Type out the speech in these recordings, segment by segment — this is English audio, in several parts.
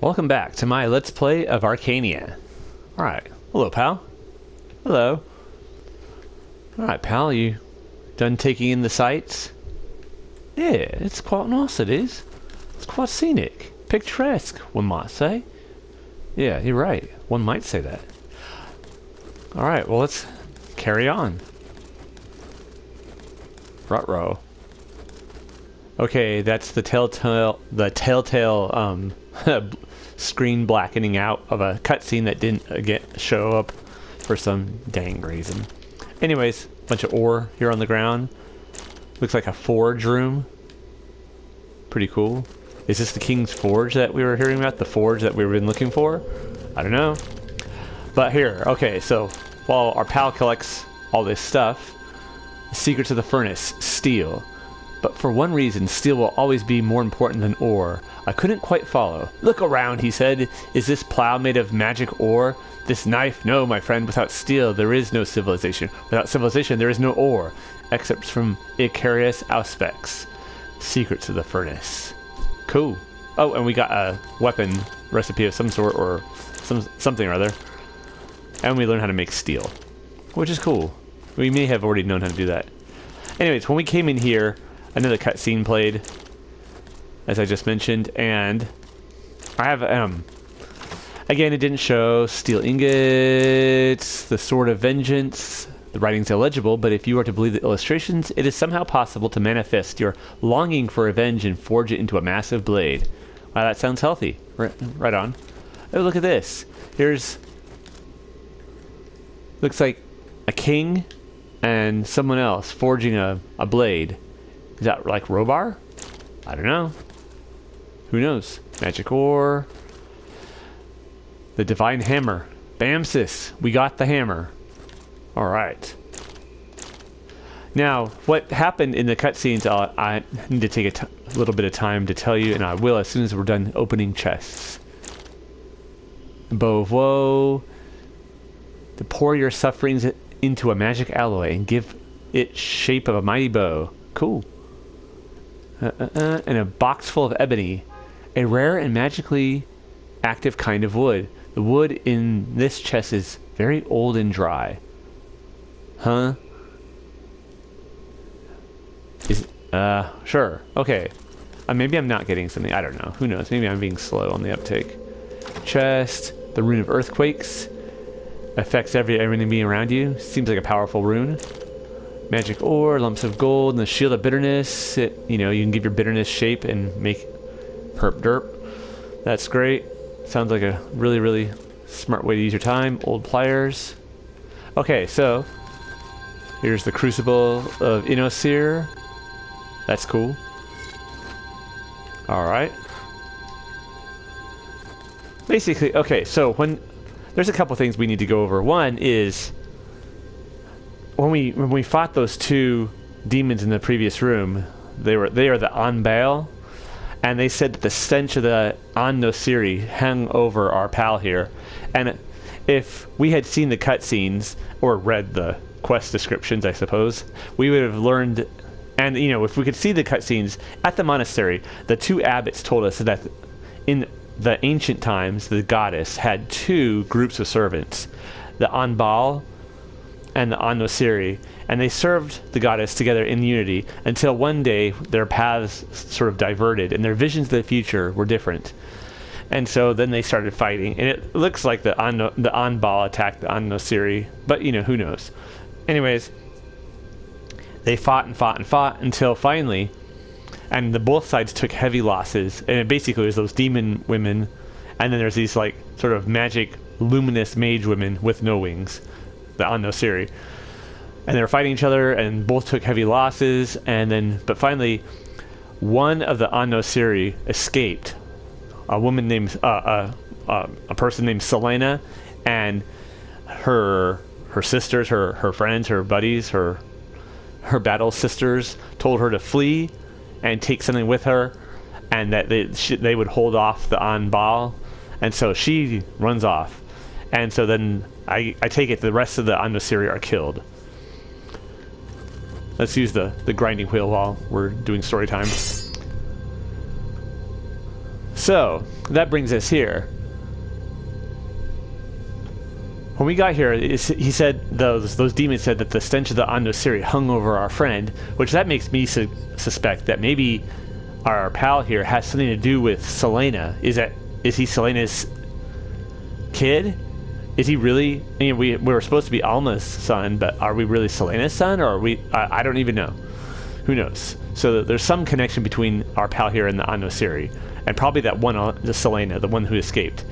Welcome back to my Let's Play of ArcaniA. Alright, hello pal. Hello. Alright pal, you done taking in the sights? Yeah, it's quite nice it is. It's quite scenic. Picturesque, one might say. Yeah, you're right. One might say that. Alright, well let's carry on. Ruh-roh. Okay, that's the telltale screen blackening out of a cutscene that didn't show up for some dang reason. Anyways, bunch of ore here on the ground. Looks like a forge room. Pretty cool. Is this the King's Forge that we were hearing about? The forge that we've been looking for? I don't know. But here, okay, so while our pal collects all this stuff, the secrets of the furnace, steel. But for one reason, steel will always be more important than ore. I couldn't quite follow. Look around, he said. Is this plow made of magic ore? This knife? No, my friend. Without steel, there is no civilization. Without civilization, there is no ore. Excerpts from Icarius Auspex. Secrets of the furnace. Cool. Oh, and we got a weapon recipe of some sort, or something or other. And we learned how to make steel, which is cool. We may have already known how to do that. Anyways, when we came in here, another cutscene played, as I just mentioned, and I have, again, it didn't show steel ingots, the sword of vengeance. The writing's illegible, but if you are to believe the illustrations, it is somehow possible to manifest your longing for revenge and forge it into a massive blade. Wow, that sounds healthy. Right on. Oh, look at this. Here's, looks like a king and someone else forging a blade. Is that like Robar? I don't know. Who knows? Magic ore. The divine hammer. Bam, sis. We got the hammer. Alright. Now, what happened in the cutscenes, I need to take a little bit of time to tell you, and I will as soon as we're done opening chests. Bow of Woe. To pour your sufferings into a magic alloy and give it shape of a mighty bow. Cool. And a box full of ebony. A rare and magically active kind of wood. The wood in this chest is very old and dry. Huh? Sure. Okay. Maybe I'm not getting something. I don't know. Who knows? Maybe I'm being slow on the uptake. Chest. The Rune of Earthquakes. Affects everything being around you. Seems like a powerful rune. Magic ore, lumps of gold, and the shield of bitterness. You can give your bitterness shape and make herp derp. That's great. Sounds like a really, really smart way to use your time. Old pliers. Okay, so here's the Crucible of Innocere. That's cool. Alright. Basically, okay, so there's a couple things we need to go over. One is when we fought those two demons in the previous room, they are the Unbaal, and they said that the stench of the Ahn Nosiri hung over our pal here. And if we had seen the cutscenes or read the quest descriptions, I suppose, we would have learned. And if we could see the cutscenes at the monastery, the two abbots told us that in the ancient times, the goddess had two groups of servants, the Unbaal and the Ahn Nosiri, and they served the goddess together in unity until one day their paths sort of diverted and their visions of the future were different. And so then they started fighting, and it looks like the Unbaal attacked the Ahn Nosiri, but who knows. Anyways, they fought and fought and fought until finally, and both sides took heavy losses, and it basically was those demon women, and then there's these like sort of magic luminous mage women with no wings, the Ahn Nosiri, and they were fighting each other, and both took heavy losses, but finally one of the Ahn Nosiri escaped. A woman named a person named Selena, and her sisters, her friends, her buddies, her battle sisters told her to flee and take something with her, and that they would hold off the Unbaal, and so she runs off, and so then I take it the rest of the Ahn Nosiri are killed. Let's use the grinding wheel while we're doing story time. So that brings us here. When we got here, he said those demons said that the stench of the Ahn Nosiri hung over our friend, which that makes me suspect that maybe our pal here has something to do with Selena. Is he Selena's kid? Is he really? I mean, we were supposed to be Alma's son, but are we really Selena's son, or are we? I don't even know. Who knows? So there's some connection between our pal here and the Ahn Nosiri, and probably that one, the Selena, the one who escaped.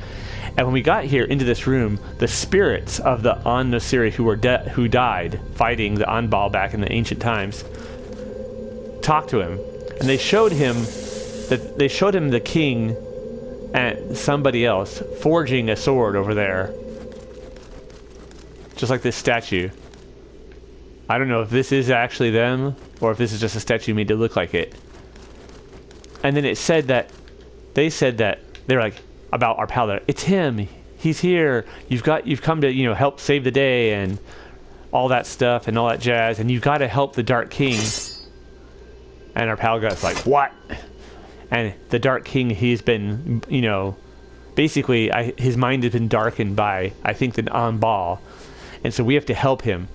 And when we got here into this room, the spirits of the Ahn Nosiri who died fighting the Anbal back in the ancient times talked to him, and they showed him the king and somebody else forging a sword over there, just like this statue. I don't know if this is actually them or if this is just a statue made to look like it. And then they said that they're like, about our pal there, it's him, he's here, you've come to help save the day and all that stuff and all that jazz, and you've got to help the Dark King. And our pal guy's like, what? And the Dark King, he's been basically his mind has been darkened by, I think, the Anbal, and so we have to help him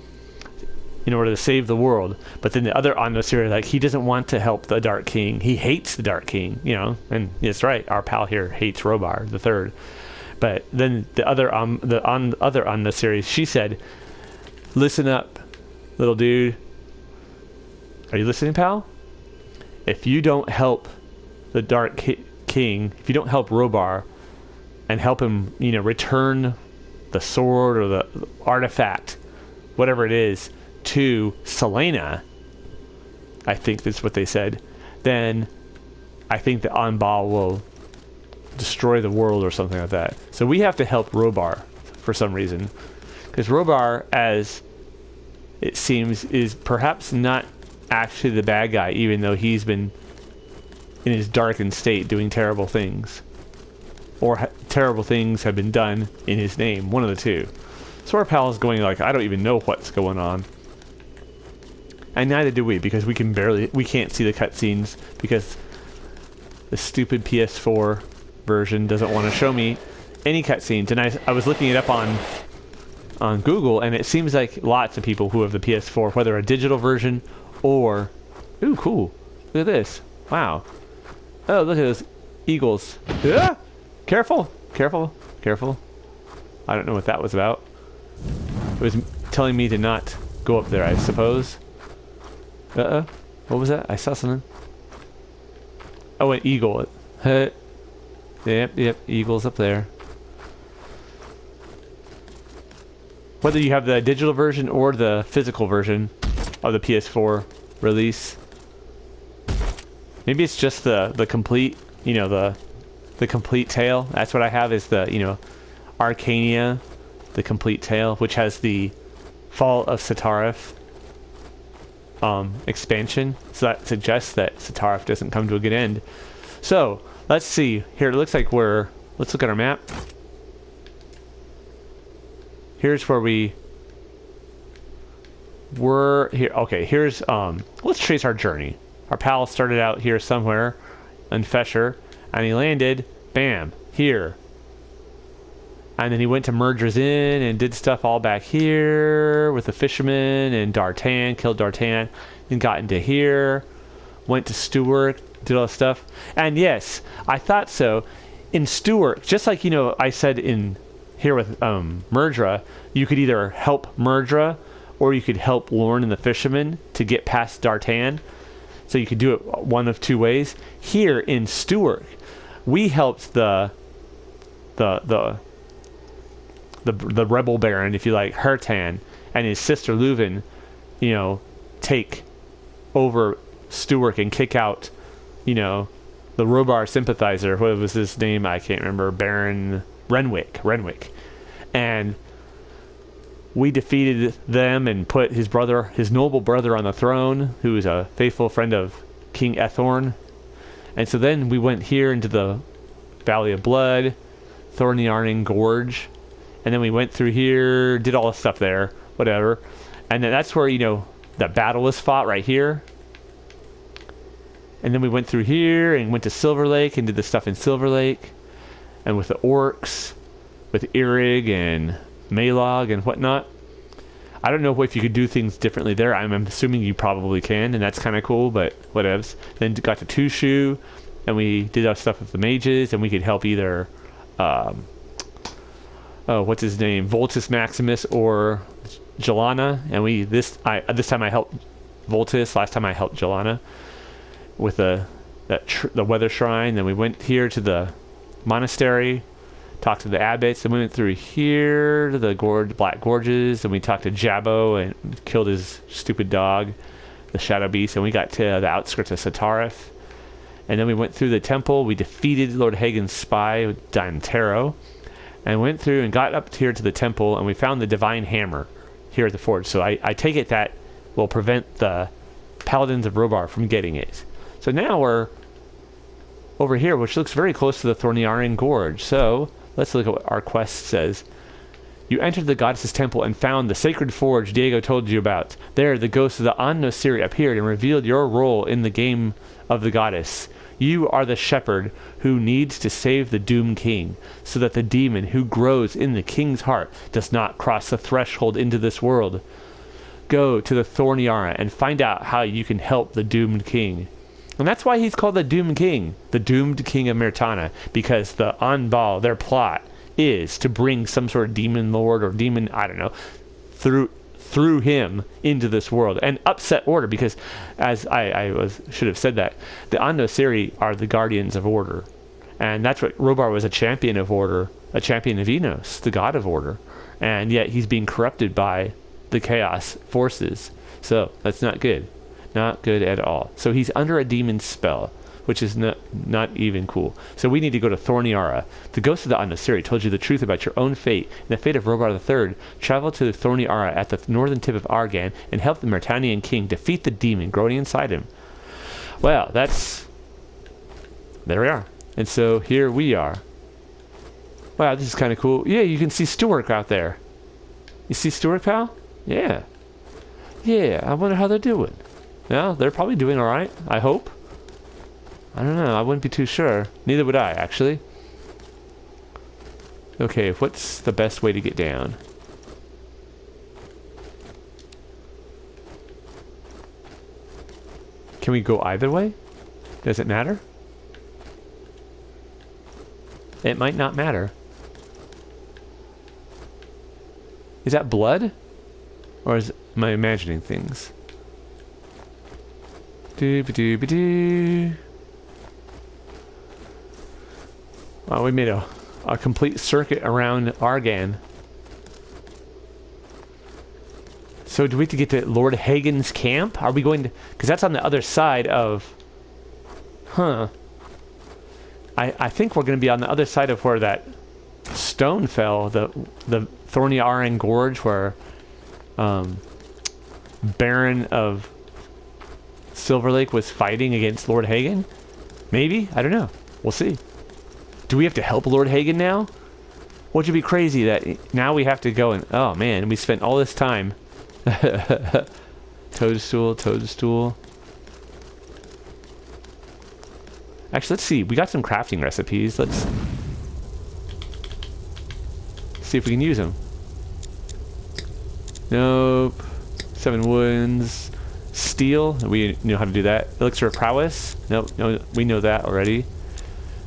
in order to save the world. But then the other Ahn Nosiri, like, he doesn't want to help the Dark King. He hates the Dark King, and it's right. Our pal here hates Robar the Third. But then the other Ahn Nosiri, she said, "Listen up, little dude. Are you listening, pal? If you don't help the Dark King, if you don't help Robar and help him, return the sword or the artifact, whatever it is, to Selena," I think that's what they said, then I think the Anbal will destroy the world or something like that. So we have to help Robar for some reason, because Robar, as it seems, is perhaps not actually the bad guy, even though he's been in his darkened state doing terrible things, or terrible things have been done in his name, one of the two. So our pal is going like, I don't even know what's going on. And neither do we, because we can't see the cutscenes, because the stupid PS4 version doesn't want to show me any cutscenes. And I was looking it up on Google, and it seems like lots of people who have the PS4, whether a digital version or... Ooh, cool. Look at this. Wow. Oh, look at those eagles. Ah! Careful! Careful! Careful. I don't know what that was about. It was telling me to not go up there, I suppose. Uh-oh. What was that? I saw something. Oh, an eagle. Yep, eagle's up there. Whether you have the digital version or the physical version of the PS4 release. Maybe it's just the complete, the complete tale. That's what I have, is the, ArcaniA, the complete tale, which has the Fall of Satarif expansion. So that suggests that Satarif doesn't come to a good end. So let's see here. It looks like let's look at our map. Here's where we were here. Okay, here's let's trace our journey. Our pal started out here somewhere in Fesher, and he landed, bam, here. And then he went to Merger's Inn and did stuff all back here with the fisherman and D'Artan, killed D'Artan, then got into here, went to Stewart, did all this stuff. And yes, I thought so. In Stewart, just like, I said in here with Murdra, you could either help Murdra or you could help Lorne and the fisherman to get past D'Artan. So you could do it one of two ways. Here in Stewart, we helped the rebel baron, if you like, Hertan, and his sister Leuven, take over Stewart and kick out, the Robar sympathizer. What was his name? I can't remember. Baron Renwick. And we defeated them and put his noble brother on the throne, who is a faithful friend of King Ethorn. And so then we went here into the Valley of Blood, Thorniarning Gorge, and then we went through here, did all the stuff there, whatever. And then that's where, the battle was fought right here. And then we went through here and went to Silver Lake and did the stuff in Silver Lake. And with the orcs, with Irig and Maelog and whatnot. I don't know if you could do things differently there. I'm assuming you probably can, and that's kind of cool, but whatevs. Then got to Tushu, and we did our stuff with the mages, and we could help either, what's his name, Voltus Maximus or Jelana. And this time I helped Voltus. Last time I helped Jelana with the weather shrine. Then we went here to the monastery. Talked to the abbots, and we went through here to the Black Gorges, and we talked to Jabbo and killed his stupid dog, the Shadow Beast, and we got to the outskirts of Satarith. And then we went through the temple. We defeated Lord Hagen's spy, Dantero, and went through and got up here to the temple, and we found the Divine Hammer here at the forge. So I take it that will prevent the Paladins of Robar from getting it. So now we're over here, which looks very close to the Thorniaran Gorge. So let's look at what our quest says. You entered the goddess's temple and found the sacred forge Diego told you about. There, the ghost of the Ahn Nosiri appeared and revealed your role in the game of the goddess. You are the shepherd who needs to save the doomed king, so that the demon who grows in the king's heart does not cross the threshold into this world. Go to the Thorniara and find out how you can help the doomed king. And that's why he's called the Doomed King, the Doomed King of Mirtana, because the Anbal, their plot, is to bring some sort of demon lord or demon, I don't know, through him into this world and upset order, because as should have said that, the Ahn Nosiri are the guardians of order. And that's what Robar was, a champion of order, a champion of Enos, the god of order. And yet he's being corrupted by the chaos forces. So that's not good. Not good at all. So he's under a demon spell, which is not even cool. So we need to go to Thorniara. The ghost of the Ahn Nosiri told you the truth about your own fate and the fate of Robar III. Travel to Thorniara at the northern tip of Argan and help the Mirtanian king defeat the demon growing inside him. Well, there we are. And so here we are. Wow, this is kind of cool. Yeah, you can see Stuart out there. You see Stuart, pal? Yeah. Yeah, I wonder how they're doing. Yeah, they're probably doing alright, I hope. I don't know, I wouldn't be too sure. Neither would I, actually. Okay, what's the best way to get down? Can we go either way? Does it matter? It might not matter. Is that blood? Or am I imagining things? Doo-ba-doo-ba-doo. Wow, we made a complete circuit around Argan. So do we have to get to Lord Hagen's camp? Are we going to... Because that's on the other side of... Huh. I think we're going to be on the other side of where that stone fell. The Thorniaran Gorge, where... Baron of Silver Lake was fighting against Lord Hagen? Maybe? I don't know. We'll see. Do we have to help Lord Hagen now? Would you be crazy that now we have to go and... Oh man, we spent all this time. Toadstool. Actually, let's see. We got some crafting recipes. Let's see if we can use them. Nope. 7 wounds. Steel. We know how to do that. Elixir of prowess. Nope. No, we know that already.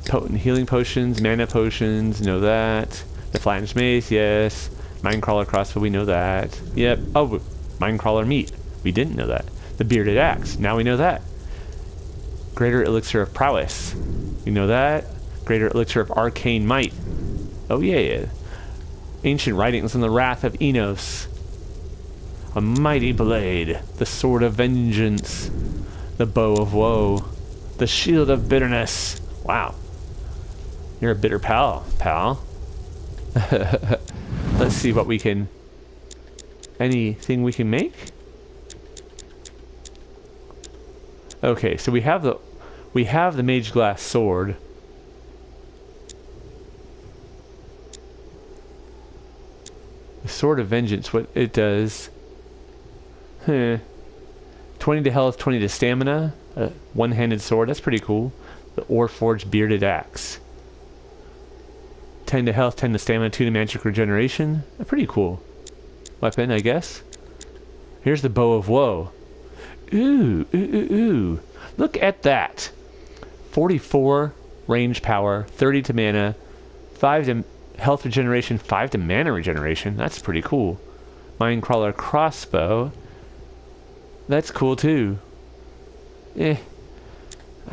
Potent healing potions. Mana potions. Know that. The flanged mace. Yes. Minecrawler crossbow. We know that. Yep. Oh, Minecrawler meat. We didn't know that. The bearded axe. Now we know that. Greater elixir of prowess. We know that. Greater elixir of arcane might. Oh yeah. Ancient writings on the wrath of Enos. A mighty blade, the sword of vengeance, the bow of woe, the shield of bitterness. Wow. You're a bitter pal. Let's see what we can... Anything we can make? Okay, so we have the mage glass sword. The sword of vengeance, what it does... 20 to health, 20 to stamina. A one-handed sword. That's pretty cool. The Ore Forged Bearded Axe. 10 to health, 10 to stamina, 2 to magic regeneration. A pretty cool weapon, I guess. Here's the Bow of Woe. Ooh, ooh, ooh, ooh. Look at that. 44 range power, 30 to mana, 5 to health regeneration, 5 to mana regeneration. That's pretty cool. Minecrawler crossbow. That's cool too. I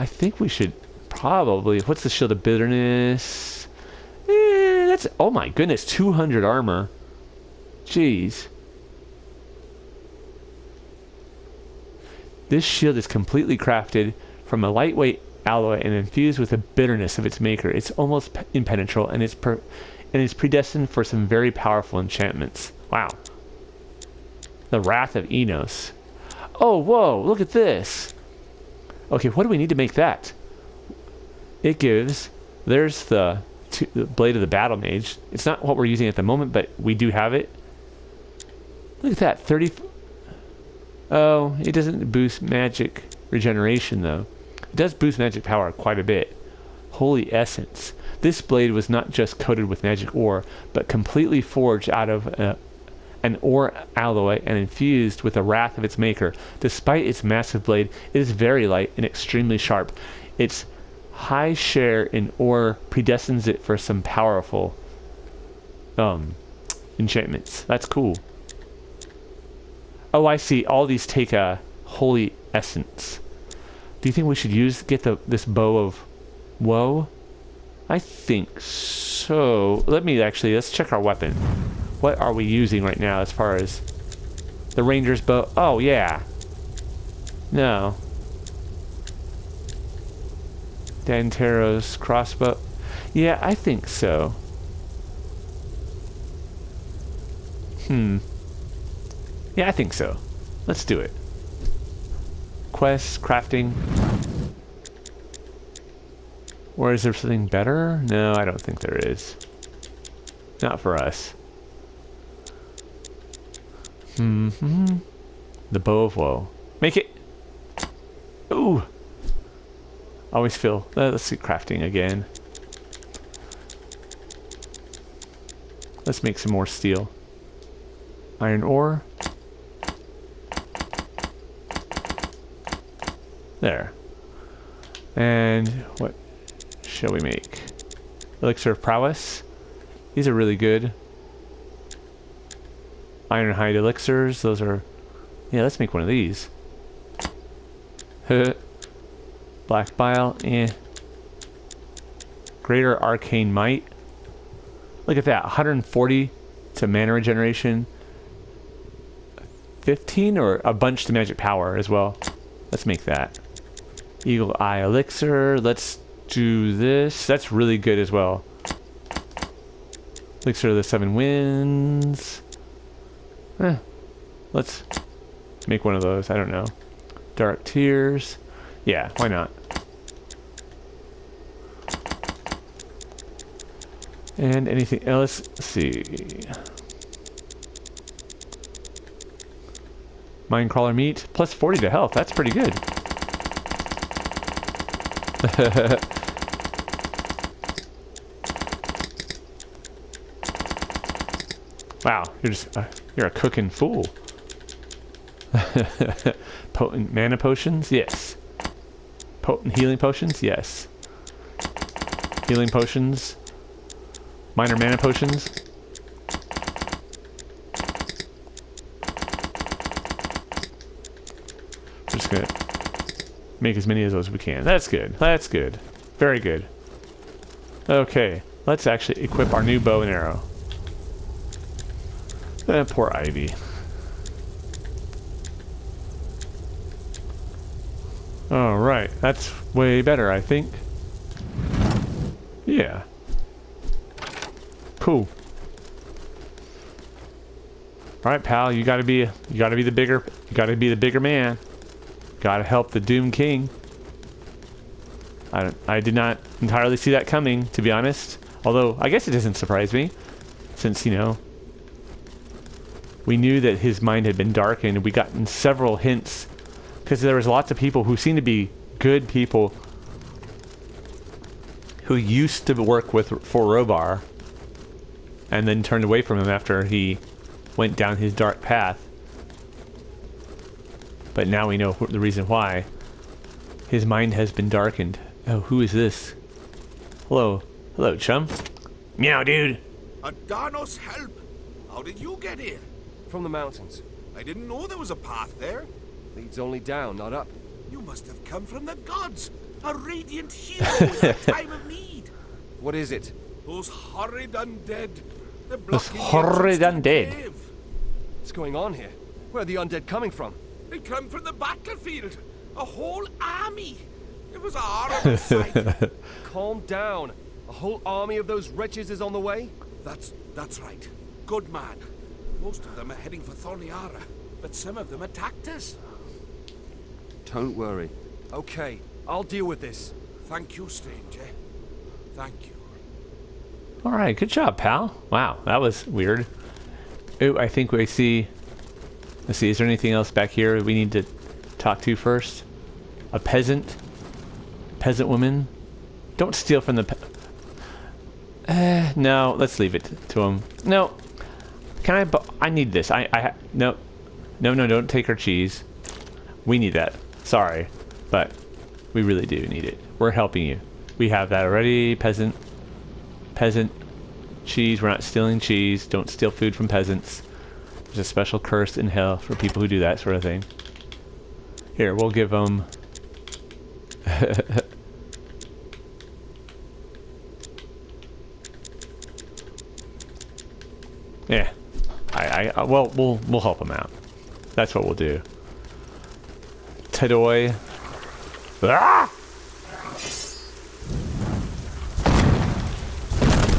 think we should probably... What's the Shield of Bitterness? That's... Oh my goodness, 200 armor. Jeez. This shield is completely crafted from a lightweight alloy and infused with the bitterness of its maker. It's almost impenetrable and it's predestined for some very powerful enchantments. Wow. The Wrath of Enos. Oh, whoa, look at this. Okay, what do we need to make that? It gives... There's the Blade of the Battle Mage. It's not what we're using at the moment, but we do have it. Look at that, 30... Oh, it doesn't boost magic regeneration, though. It does boost magic power quite a bit. Holy Essence. This blade was not just coated with magic ore, but completely forged out of an ore alloy and infused with the wrath of its maker. Despite its massive blade, it is very light and extremely sharp. Its high share in ore predestines it for some powerful enchantments. That's cool. Oh, I see. All these take a holy essence. Do you think we should get this Bow of Woe? I think so. Let's check our weapon. What are we using right now as far as the Ranger's bow? Oh, yeah. No. Dantero's crossbow. Yeah, I think so. Yeah, I think so. Let's do it. Quests, crafting. Or is there something better? No, I don't think there is. Not for us. The Bow of Woe. Make it! Ooh! Always feel... let's see crafting again. Let's make some more steel. Iron ore. There. And what shall we make? Elixir of Prowess. These are really good. Ironhide elixirs. Those are... Yeah, let's make one of these. Black Bile. Greater Arcane Might. Look at that. 140 to mana regeneration. 15 or a bunch to magic power as well. Let's make that. Eagle Eye Elixir. Let's do this. That's really good as well. Elixir of the Seven Winds. Let's make one of those. I don't know. Dark Tears. Yeah, why not? And anything else? Let's see. Minecrawler meat. Plus 40 to health. That's pretty good. Wow, you're a cooking fool. Potent mana potions? Yes. Potent healing potions? Yes. Healing potions. Minor mana potions. We're just gonna make as many of those as we can. That's good. That's good. Very good. Okay, let's actually equip our new bow and arrow. Poor Ivy. Alright, that's way better, I think. Yeah. Cool. Alright, pal, you gotta be the bigger man. Gotta help the Doom King. I did not entirely see that coming, to be honest. Although, I guess it doesn't surprise me. Since, you know, we knew that his mind had been darkened. We gotten several hints Because there was lots of people who seemed to be good people who used to work for Robar and then turned away from him after he went down his dark path. But now we know the reason why. His mind has been darkened. Oh, who is this? Hello. Hello, chum. Meow, dude. Adanos, help! How did you get here? From the mountains. I didn't know there was a path there. Leads only down, not up. You must have come from the gods. A radiant hero in a time of need. What is it? Those horrid undead. They're Those blocking horrid the entrance to the undead. cave. What's going on here? Where are the undead coming from? They come from the battlefield. A whole army. It was a horrible sight. Calm down. A whole army of those wretches is on the way? That's right. Good man. Most of them are heading for Thorniara, but some of them attacked us. Don't worry. Okay, I'll deal with this. Thank you, stranger. Thank you. Alright, good job, pal. Wow, that was weird. Ooh, I think we see... Let's see, is there anything else back here we need to talk to first? A peasant? Peasant woman? Don't steal from the no, let's leave it to him. No. Can I need this. No. No, don't take our cheese. We need that. Sorry. But we really do need it. We're helping you. We have that already. Peasant. Cheese. We're not stealing cheese. Don't steal food from peasants. There's a special curse in hell for people who do that sort of thing. Here, we'll give them... yeah. Well, we'll help them out. That's what we'll do. Tadoi. Ah!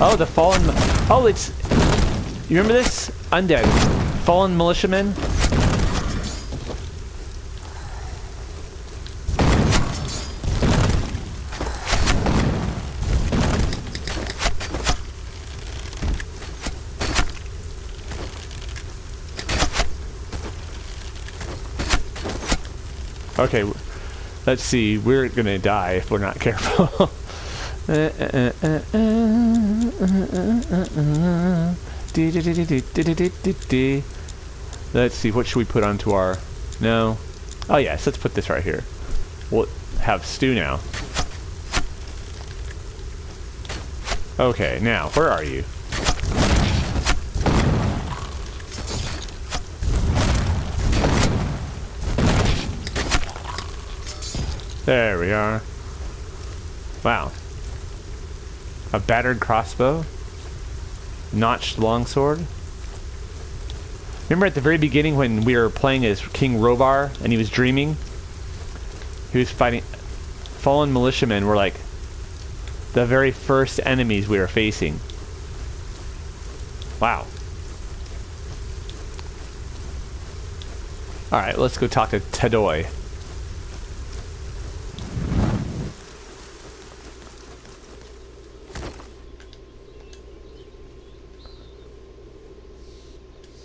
Oh, the fallen... Oh, it's... You remember this? Undead. Fallen militiamen? Okay, let's see. We're gonna die if we're not careful. Let's see, what should we put onto our... No. Oh yes, let's put this right here. We'll have stew now. Okay, now, where are you? There we are. Wow. A battered crossbow. Notched longsword. Remember at the very beginning when we were playing as King Robar and he was dreaming? He was fighting... Fallen militiamen were like the very first enemies we were facing. Wow. Alright, let's go talk to Tadoi.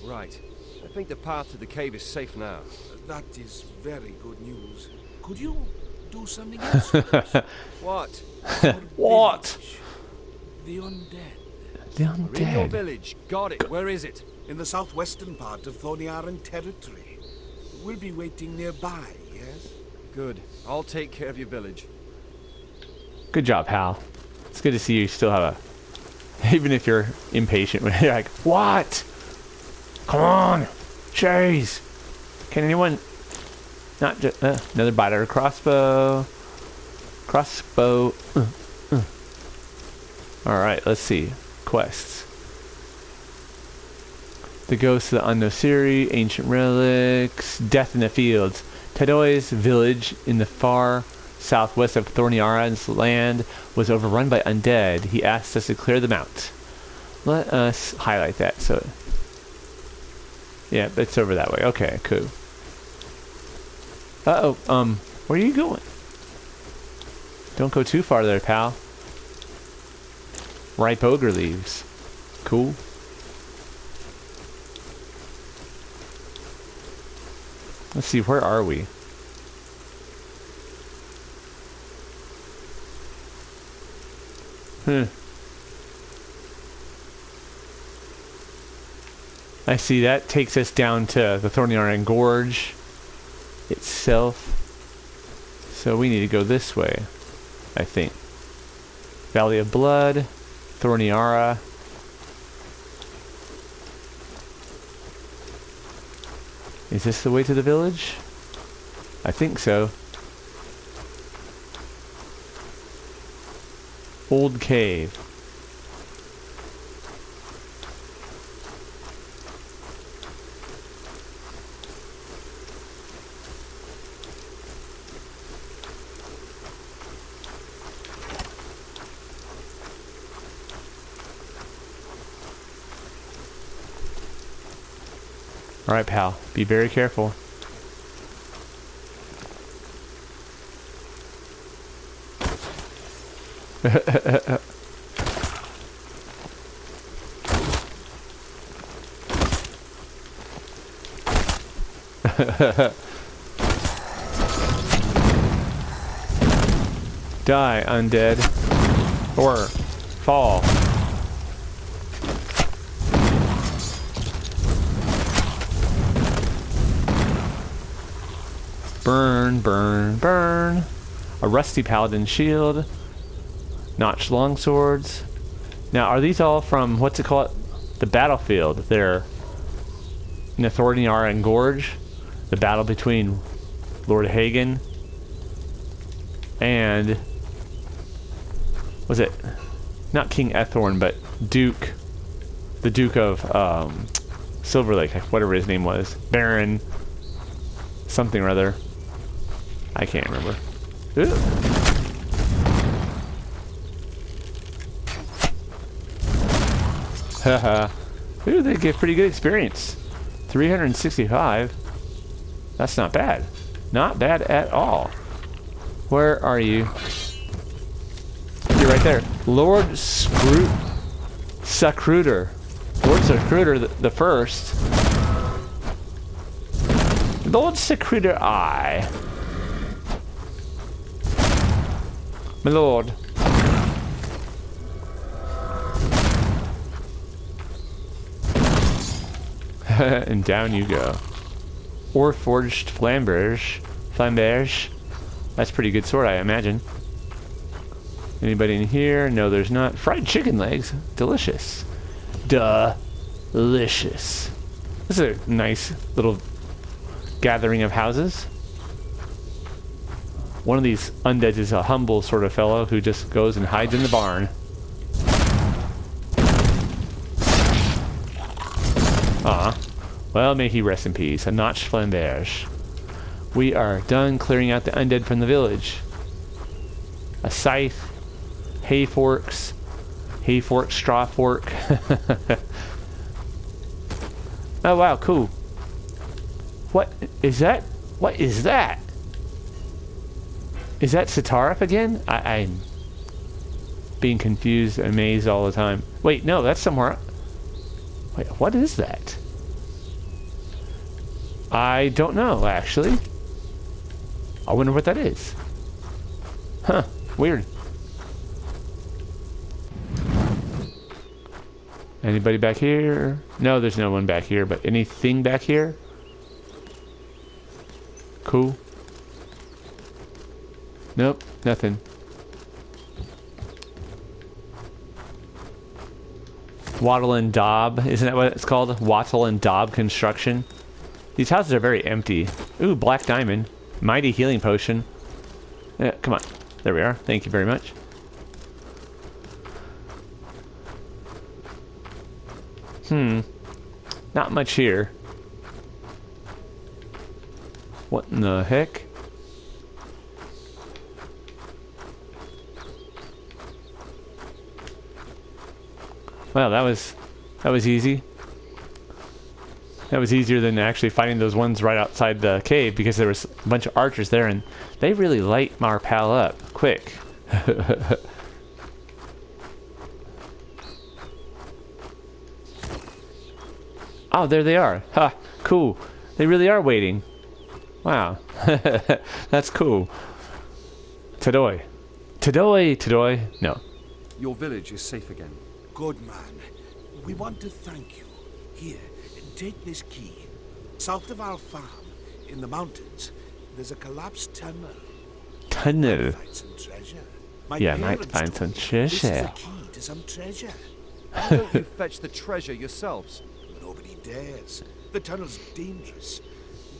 Right. I think the path to the cave is safe now. That is very good news. Could you do something else for us? What? What? The undead. The We're in your undead. village. Got it. Where is it? In the southwestern part of Thorniaran territory. We'll be waiting nearby, yes? Good. I'll take care of your village. Good job, Hal. It's good to see you still have a... Even if you're impatient, you're like, what? Come on! Jeez! Can anyone... Not just... another battered crossbow. Crossbow. Alright, let's see. Quests. The Ghost of the Ahn Nosiri, Ancient Relics, Death in the Fields. Tadoi's village in the far southwest of Thorniara's land was overrun by undead. He asked us to clear them out. Let us highlight that. So, yeah, it's over that way. Okay, cool. Uh-oh, where are you going? Don't go too far there, pal. Ripe ogre leaves. Cool. Let's see, where are we? I see that takes us down to the Thorniara Gorge itself. So we need to go this way, I think. Valley of Blood, Thorniara. Is this the way to the village? I think so. Old cave. Alright, pal. Be very careful. Die, undead. Or fall. Burn, burn, burn. A rusty paladin shield. Notched longswords. Now, are these all from, what's it called? The battlefield. They're in the Thorniara Gorge. The battle between Lord Hagen and, was it not King Ethorn, but Duke, the Duke of Silver Lake, whatever his name was, Baron something or other. I can't remember. Ooh. Haha. Ooh, they get pretty good experience. 365. That's not bad. Not bad at all. Where are you? You're right there. Lord Sacruder. Lord Sacruder the first. Lord Sacruder I. My lord. And down you go. Or forged flamberge. That's a pretty good sword, I imagine. Anybody in here? No, there's not. Fried chicken legs. Delicious. Delicious. This is a nice little gathering of houses. One of these undeads is a humble sort of fellow who just goes and hides in the barn. Well, may he rest in peace. A notched flamberge. We are done clearing out the undead from the village. A scythe, hay fork, straw fork. Oh wow, cool. What is that? What is that? Is that Sitarif again? I'm being confused, amazed all the time. Wait, no, that's somewhere. Wait, what is that? I don't know, actually. I wonder what that is. Huh, weird. Anybody back here? No, there's no one back here, but anything back here? Cool. Nope, nothing. Wattle and Daub, isn't that what it's called? Wattle and Daub construction. These houses are very empty. Ooh, black diamond. Mighty healing potion. Come on. There we are. Thank you very much. Not much here. What in the heck? Well, that was easy. That was easier than actually fighting those ones right outside the cave because there was a bunch of archers there and they really light our pal up quick. Oh, there they are. Ha, cool. They really are waiting. Wow. That's cool. Tadoi. No. Your village is safe again. Good man. We want to thank you. Here, take this key. South of our farm, in the mountains, there's a collapsed tunnel. Tunnel. Find some treasure. Yeah, might parents find some told me this is treasure. the key to some treasure. Why don't you fetch the treasure yourselves? Nobody dares. The tunnel's dangerous.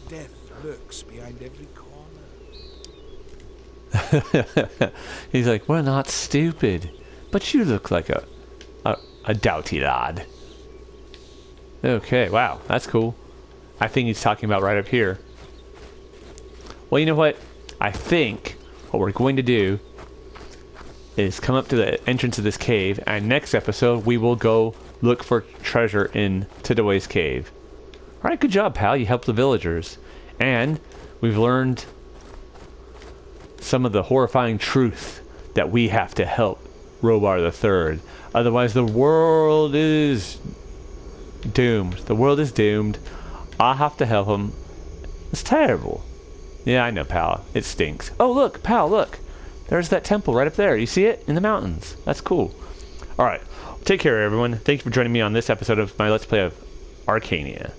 Death lurks behind every corner. He's like, we're not stupid, but you look like a doughty lad. Okay, wow, that's cool. I think he's talking about right up here. Well, you know what? I think what we're going to do is come up to the entrance of this cave, and next episode we will go look for treasure in Tidaway's cave. Alright, good job, pal. You helped the villagers. And we've learned some of the horrifying truth that we have to help Robar III. Otherwise, the world is doomed. The world is doomed. I have to help him. It's terrible. Yeah, I know, pal. It stinks. Oh, look, pal, look. There's that temple right up there. You see it? In the mountains. That's cool. Alright. Take care, everyone. Thank you for joining me on this episode of my Let's Play of ArcaniA.